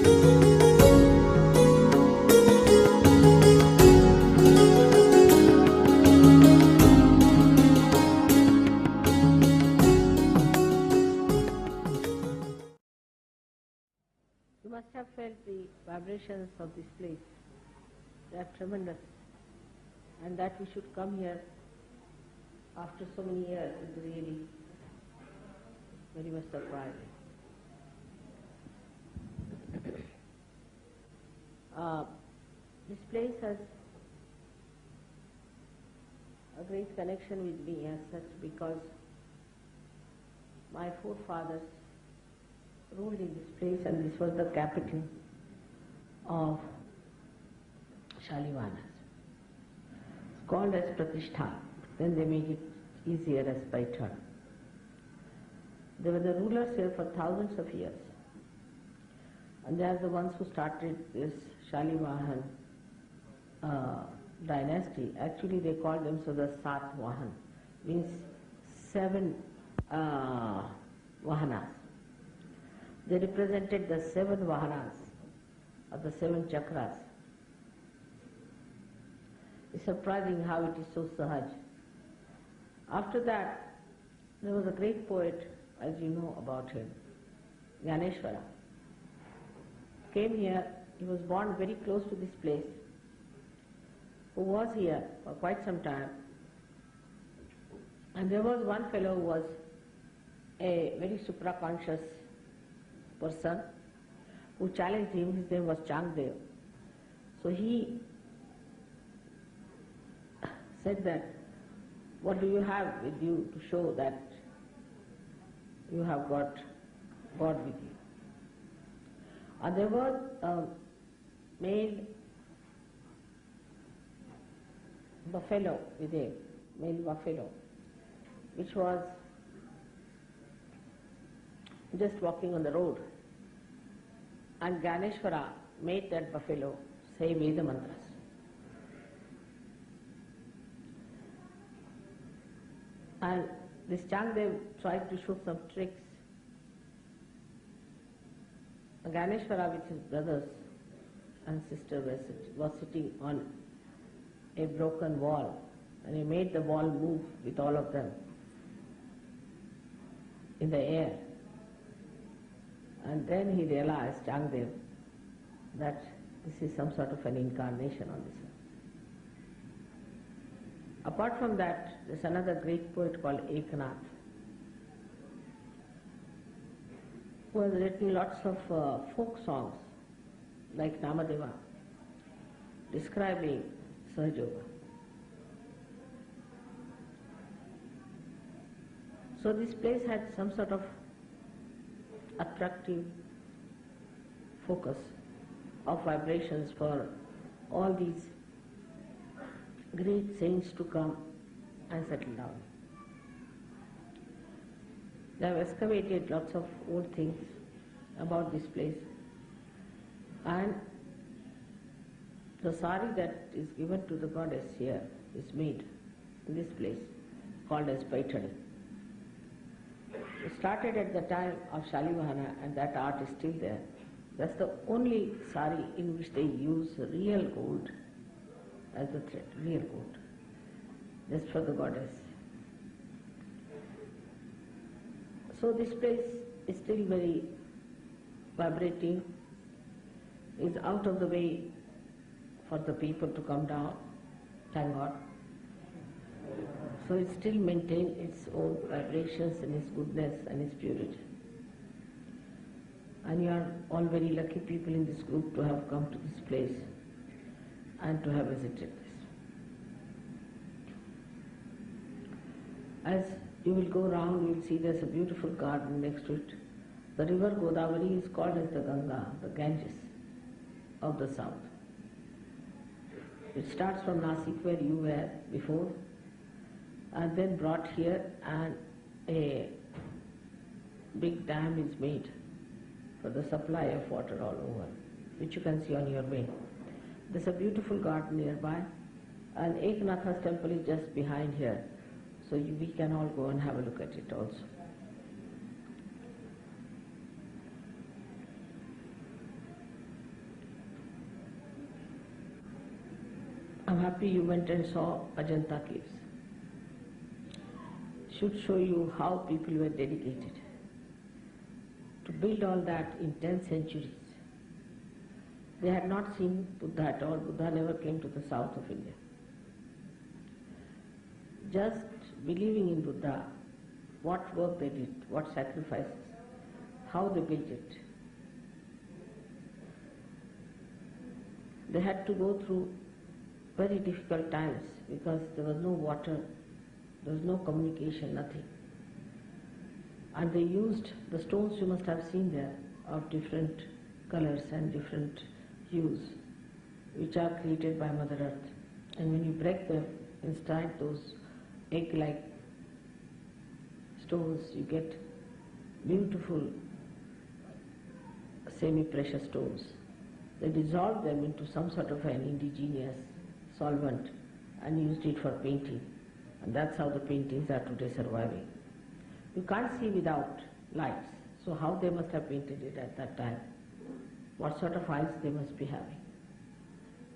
You must have felt the vibrations of this place. They are tremendous. And that we should come here after so many years is really very much surprising. This place has a great connection with me as such because my forefathers ruled in this place and this was the capital of Shalivanas. It's called as Pratishtha, then they make it easier as Paithan. They were the rulers here for thousands of years. And they are the ones who started this Shalivahan dynasty. Actually they called themselves the Satvahan, means 7 Vahanas. They represented the 7 Vahanas, or the 7 chakras. It's surprising how it is so sahaj. After that, there was a great poet, as you know about him, Ganeshwara. Came here, he was born very close to this place, who was here for quite some time. And there was one fellow who was a very supraconscious person who challenged him. His name was Changdev. So he said that, what do you have with you to show that you have got God with you? And there was a male buffalo with him, male buffalo, which was just walking on the road. And Ganeshwara made that buffalo say Veda mantras. And this Changdev tried to show some tricks. Ganeshwara with his brothers and sister was sitting on a broken wall, and he made the wall move with all of them in the air. And then he realized, Changdev, that this is some sort of an incarnation on this earth. Apart from that, there's another great poet called Eknath, who has written lots of folk songs, like Namadeva, describing Sahajayoga. So this place had some sort of attractive focus of vibrations for all these great saints to come and settle down. They have excavated lots of old things about this place, and the sari that is given to the goddess here is made in this place, called as Paithan. It started at the time of Shalivahana, and that art is still there. That's the only sari in which they use real gold as the thread, real gold, just for the goddess. So this place is still very vibrating, is out of the way for the people to come down, thank God. So it still maintains its own vibrations and its goodness and its purity. And you are all very lucky people in this group to have come to this place and to have visited this. As you will go around, you will see there's a beautiful garden next to it. The river Godavari is called as the Ganga, the Ganges of the south. It starts from Nasik, where you were before, and then brought here, and a big dam is made for the supply of water all over, which you can see on your way. There's a beautiful garden nearby, and Eknatha's temple is just behind here, so we can all go and have a look at it also. I'm happy you went and saw Ajanta caves. Should show you how people were dedicated to build all that in 10 centuries. They had not seen Buddha at all. Buddha never came to the south of India. Just believing in Buddha, what work they did, what sacrifices, how they built it. They had to go through very difficult times because there was no water, there was no communication, nothing. And they used the stones you must have seen there of different colors and different hues, which are created by Mother Earth. And when you break them inside those egg-like stones, you get beautiful semi-precious stones. They dissolved them into some sort of an indigenous solvent and used it for painting. And that's how the paintings are today surviving. You can't see without lights, so how they must have painted it at that time. What sort of eyes they must be having.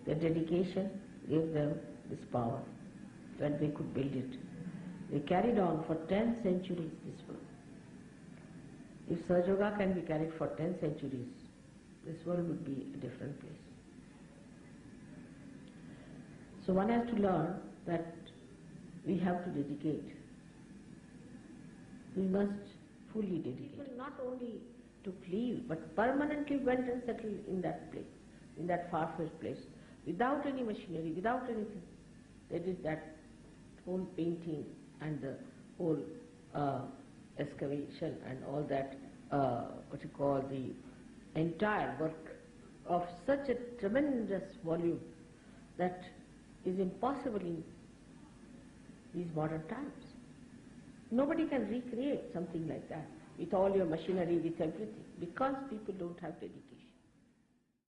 Their dedication gave them this power that they could build it. They carried on for 10 centuries this work. If Sahajayoga can be carried for 10 centuries, this world would be a different place. So one has to learn that we have to dedicate. We must fully dedicate. People not only took leave, but permanently went and settled in that place, in that far-fetched place, without any machinery, without anything. They did that whole painting and the whole excavation and all that, what you call the entire work of such a tremendous volume that is impossible in these modern times. Nobody can recreate something like that with all your machinery, with everything, because people don't have dedication.